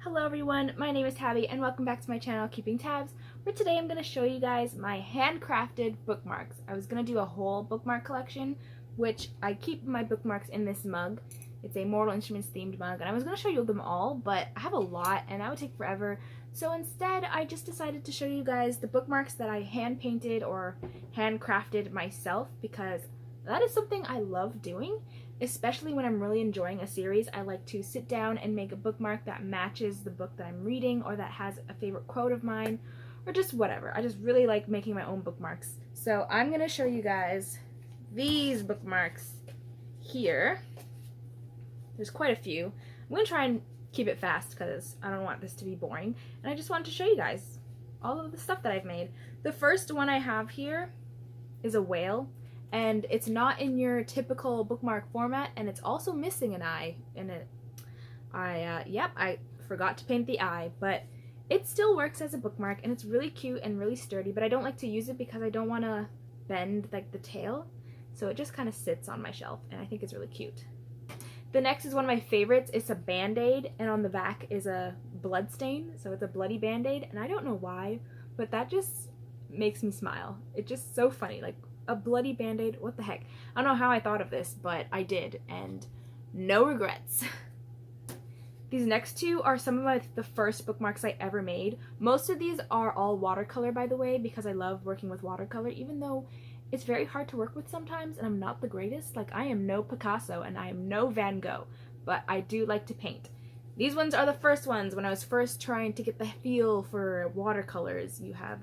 Hello everyone, my name is Tabby and welcome back to my channel Keeping Tabs, where today I'm going to show you guys my handcrafted bookmarks. I was going to do a whole bookmark collection, which I keep my bookmarks in this mug. It's a Mortal Instruments themed mug, and I was going to show you them all, but I have a lot and that would take forever. So instead, I just decided to show you guys the bookmarks that I hand painted or handcrafted myself, because that is something I love doing. Especially when I'm really enjoying a series, I like to sit down and make a bookmark that matches the book that I'm reading, or that has a favorite quote of mine, or just whatever. I just really like making my own bookmarks. So I'm going to show you guys these bookmarks here. There's quite a few. I'm going to try and keep it fast because I don't want this to be boring. And I just wanted to show you guys all of the stuff that I've made. The first one I have here is a whale. And it's not in your typical bookmark format, and it's also missing an eye in it. I forgot to paint the eye, but it still works as a bookmark, and it's really cute and really sturdy, but I don't like to use it because I don't want to bend like the tail, so it just kind of sits on my shelf, and I think it's really cute. The next is one of my favorites. It's a band-aid, and on the back is a blood stain, so it's a bloody band-aid, and I don't know why, but that just makes me smile. It's just so funny, like, a bloody band-aid, what the heck? I don't know how I thought of this, but I did, and no regrets. These next two are some of the first bookmarks I ever made. Most of these are all watercolor, by the way, because I love working with watercolor, even though it's very hard to work with sometimes, and I'm not the greatest. Like, I am no Picasso, and I am no Van Gogh, but I do like to paint. These ones are the first ones when I was first trying to get the feel for watercolors. You have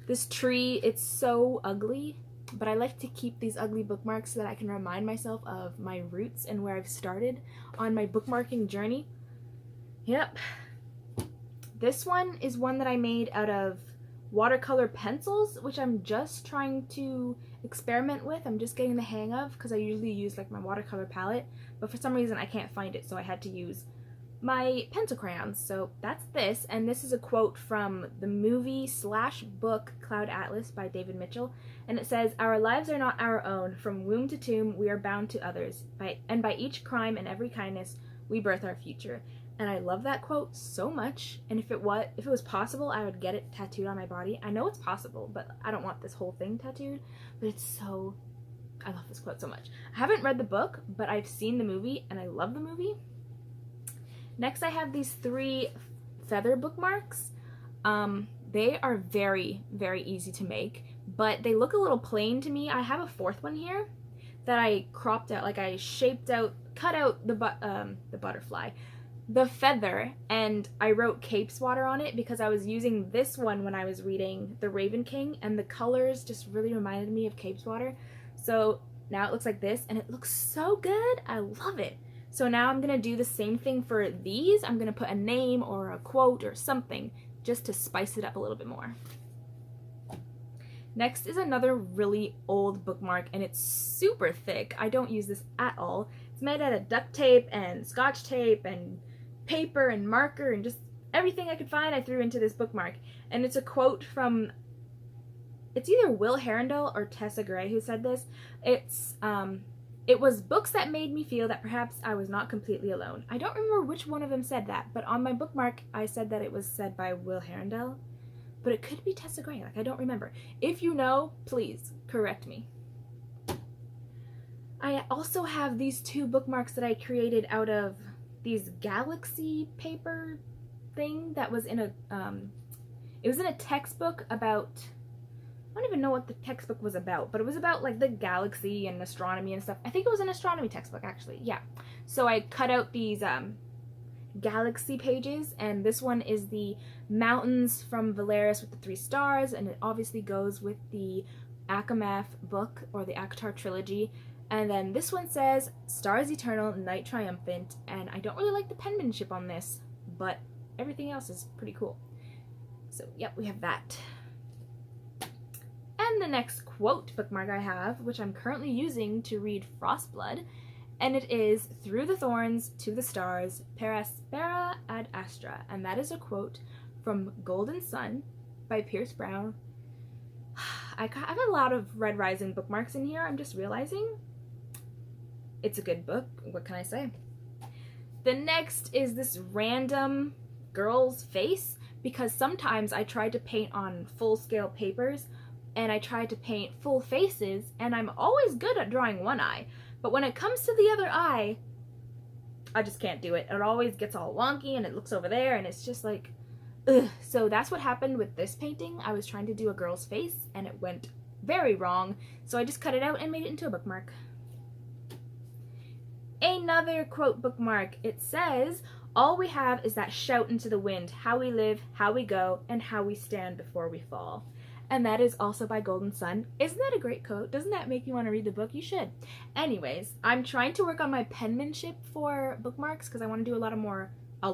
this tree. It's so ugly, but I like to keep these ugly bookmarks so that I can remind myself of my roots and where I've started on my bookmarking journey. Yep. This one is one that I made out of watercolor pencils, which I'm just trying to experiment with. I'm just getting the hang of, because I usually use like my watercolor palette, but for some reason I can't find it, so I had to use my pencil crayons. So that's this, and this is a quote from the movie/book Cloud Atlas by David Mitchell, and it says, "Our lives are not our own. From womb to tomb we are bound to others, and by each crime and every kindness we birth our future." And I love that quote so much, and if it was possible, I would get it tattooed on my body. I know it's possible, but I don't want this whole thing tattooed, but I love this quote so much. I haven't read the book, but I've seen the movie, and I love the movie. Next, I have these 3 feather bookmarks. They are very, very easy to make, but they look a little plain to me. I have a 4th one here that I cropped out, like I cut out the butterfly, the feather, and I wrote Capeswater on it because I was using this one when I was reading The Raven King, and the colors just really reminded me of Capeswater. So now it looks like this, and it looks so good. I love it. So now I'm going to do the same thing for these. I'm going to put a name or a quote or something just to spice it up a little bit more. Next is another really old bookmark, and it's super thick. I don't use this at all. It's made out of duct tape and scotch tape and paper and marker and just everything I could find I threw into this bookmark. And it's a quote from, it's either Will Herondale or Tessa Gray who said this. It was books that made me feel that perhaps I was not completely alone. I don't remember which one of them said that, but on my bookmark I said that it was said by Will Herondale, but it could be Tessa Gray, like I don't remember. If you know, please correct me. I also have these 2 bookmarks that I created out of these galaxy paper thing that was in a, it was in a textbook about, I don't even know what the textbook was about, but it was about like the galaxy and astronomy and stuff. I think it was an astronomy textbook, actually. Yeah. So I cut out these galaxy pages, and this one is the mountains from Valeris with the 3 stars, and it obviously goes with the Akamaf book or the Akatar trilogy. And then this one says "Stars Eternal, Night Triumphant," and I don't really like the penmanship on this, but everything else is pretty cool. So yep, we have that. And the next quote bookmark I have, which I'm currently using to read Frostblood, and it is "Through the thorns to the stars, per aspera ad astra," and that is a quote from Golden Sun by Pierce Brown. I have a lot of Red Rising bookmarks in here, I'm just realizing. It's a good book, what can I say? The next is this random girl's face, because sometimes I tried to paint on full-scale papers and I tried to paint full faces, and I'm always good at drawing one eye, but when it comes to the other eye, I just can't do it. It always gets all wonky and it looks over there and it's just like, ugh. So that's what happened with this painting. I was trying to do a girl's face and it went very wrong, so I just cut it out and made it into a bookmark. Another quote bookmark. It says, "All we have is that shout into the wind, how we live, how we go, and how we stand before we fall." And that is also by Golden Sun. Isn't that a great quote? Doesn't that make you want to read the book? You should. Anyways, I'm trying to work on my penmanship for bookmarks because I want to do a lot more. I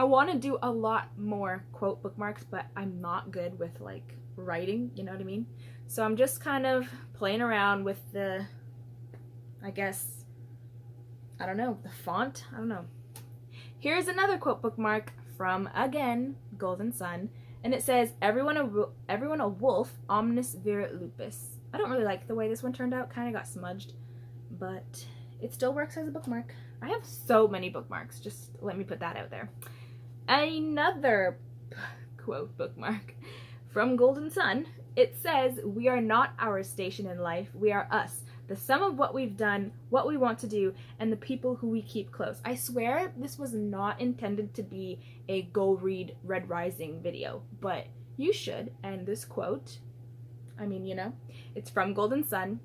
want to do a lot more quote bookmarks, but I'm not good with like writing, you know what I mean? So I'm just kind of playing around with the, I guess, I don't know, the font? I don't know. Here's another quote bookmark from, again, Golden Sun. And it says, everyone a wolf, omnis virit lupus. I don't really like the way this one turned out. Kind of got smudged. But it still works as a bookmark. I have so many bookmarks. Just let me put that out there. Another quote bookmark from Golden Sun. It says, "We are not our station in life. We are us. The sum of what we've done, what we want to do, and the people who we keep close." I swear this was not intended to be a go read Red Rising video, but you should. And this quote, I mean, you know, it's from Golden Sun.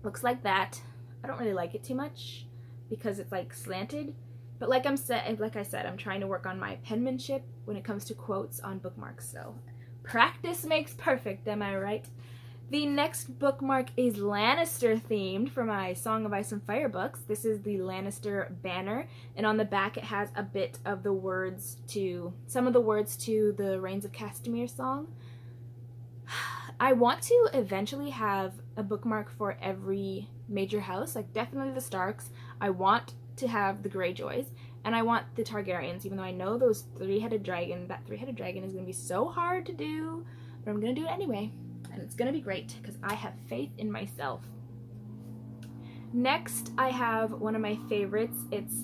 Looks like that. I don't really like it too much because it's like slanted, but like I said, I'm trying to work on my penmanship when it comes to quotes on bookmarks, so practice makes perfect, am I right? The next bookmark is Lannister themed for my Song of Ice and Fire books. This is the Lannister banner, and on the back it has a bit of the words to, some of the words to the Reigns of Castamere song. I want to eventually have a bookmark for every major house, like definitely the Starks. I want to have the Greyjoys, and I want the Targaryens, even though I know that three-headed dragon is going to be so hard to do, but I'm going to do it anyway. And it's gonna be great because I have faith in myself. Next, I have one of my favorites. It's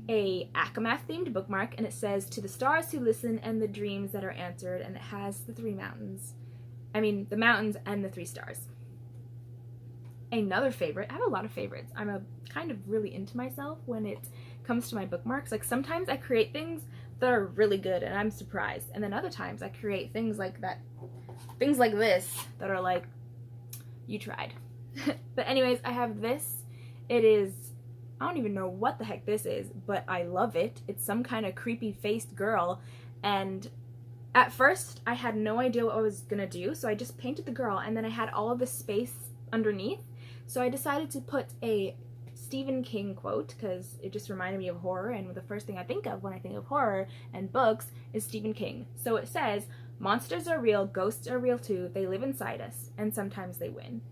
a Akamath themed bookmark, and it says, "To the stars who listen and the dreams that are answered," and it has the three mountains. I mean, the mountains and the three stars. Another favorite. I have a lot of favorites. I'm a kind of really into myself when it comes to my bookmarks. Like sometimes I create things that are really good and I'm surprised, and then other times I create things like that. Things like this that are like, you tried. But anyways, I have this. It is, I don't even know what the heck this is, but I love it. It's some kind of creepy faced girl, and at first I had no idea what I was gonna do, so I just painted the girl, and then I had all of this space underneath, so I decided to put a Stephen King quote because it just reminded me of horror, and the first thing I think of when I think of horror and books is Stephen King. So it says, "Monsters are real, ghosts are real too, they live inside us, and sometimes they win."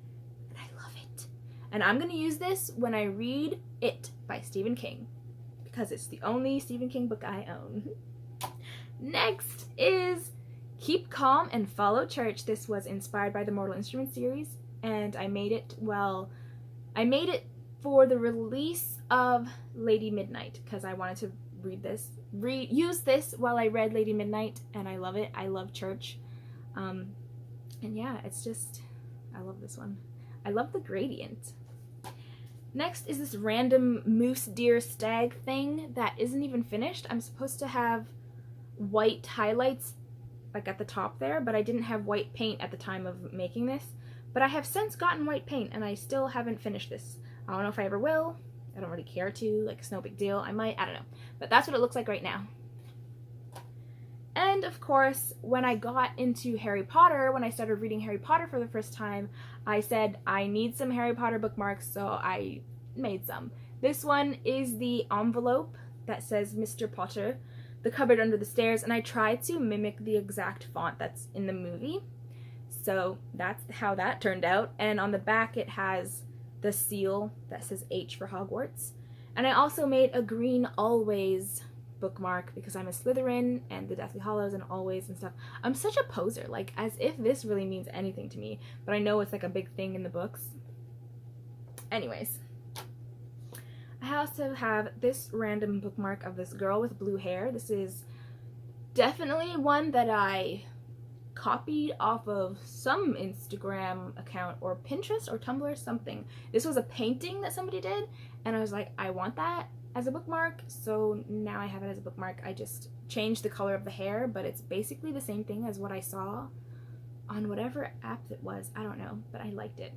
And I love it. And I'm going to use this when I read It by Stephen King, because it's the only Stephen King book I own. Next is Keep Calm and Follow Church. This was inspired by the Mortal Instruments series, and I made it for the release of Lady Midnight, because I wanted to use this while I read Lady Midnight, and I love it. I love church. And yeah, it's just, I love this one. I love the gradient. Next is this random moose, deer, stag thing that isn't even finished. I'm supposed to have white highlights like at the top there, but I didn't have white paint at the time of making this. But I have since gotten white paint, and I still haven't finished this. I don't know if I ever will. I don't really care to, like, it's no big deal. I might, I don't know. But that's what it looks like right now. And of course, when I got into Harry Potter, when I started reading Harry Potter for the first time, I said I need some Harry Potter bookmarks, so I made some. This one is the envelope that says Mr. Potter, the cupboard under the stairs, and I tried to mimic the exact font that's in the movie. So that's how that turned out. And on the back it has the seal that says H for Hogwarts. And I also made a green always bookmark because I'm a Slytherin and the Deathly Hallows and always and stuff. I'm such a poser, like as if this really means anything to me, but I know it's like a big thing in the books. Anyways, I also have this random bookmark of this girl with blue hair. This is definitely one that I copied off of some Instagram account or Pinterest or Tumblr, something. This was a painting that somebody did, and I was like, I want that as a bookmark, so now I have it as a bookmark. I just changed the color of the hair, but it's basically the same thing as what I saw on whatever app it was. I don't know, but I liked it.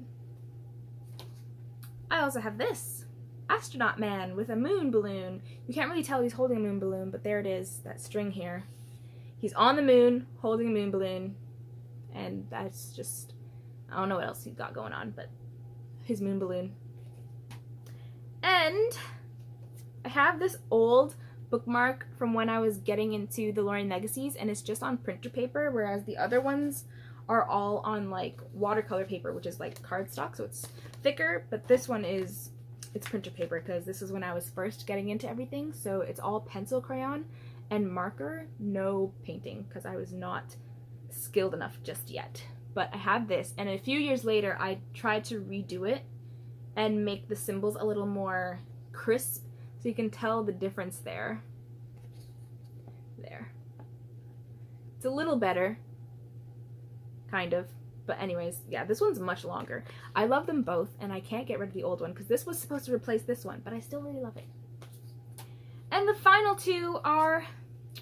I also have this astronaut man with a moon balloon. You can't really tell he's holding a moon balloon, but there it is, that string here. He's on the moon, holding a moon balloon, and that's just, I don't know what else he's got going on, but his moon balloon. And I have this old bookmark from when I was getting into the Lorraine Legacies, and it's just on printer paper, whereas the other ones are all on like watercolor paper, which is like cardstock, so it's thicker, but this one is, it's printer paper because this is when I was first getting into everything, so it's all pencil crayon and marker, no painting, because I was not skilled enough just yet. But I have this, and a few years later I tried to redo it and make the symbols a little more crisp so you can tell the difference there. There. It's a little better, kind of. But anyways, yeah, this one's much longer. I love them both, and I can't get rid of the old one because this was supposed to replace this one, but I still really love it. And the final two are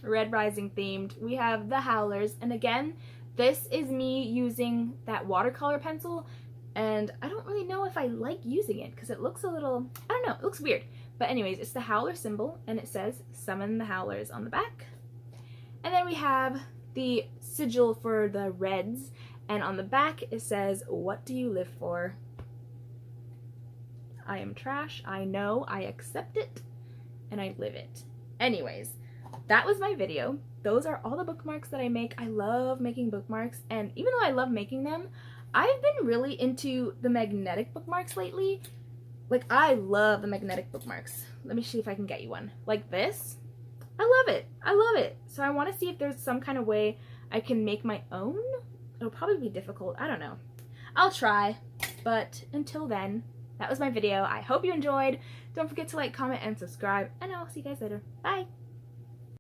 Red Rising themed. We have the Howlers, and again, this is me using that watercolor pencil, and I don't really know if I like using it because it looks a little, I don't know, it looks weird. But anyways, it's the Howler symbol, and it says Summon the Howlers on the back. And then we have the sigil for the Reds, and on the back it says, what do you live for? I am trash, I know, I accept it, and I live it. Anyways, that was my video. Those are all the bookmarks that I make. I love making bookmarks, and even though I love making them, I've been really into the magnetic bookmarks lately. Like, I love the magnetic bookmarks. Let me see if I can get you one. Like this. I love it. I love it. So I want to see if there's some kind of way I can make my own. It'll probably be difficult. I don't know. I'll try. But until then, that was my video. I hope you enjoyed. Don't forget to like, comment, and subscribe. And I'll see you guys later. Bye!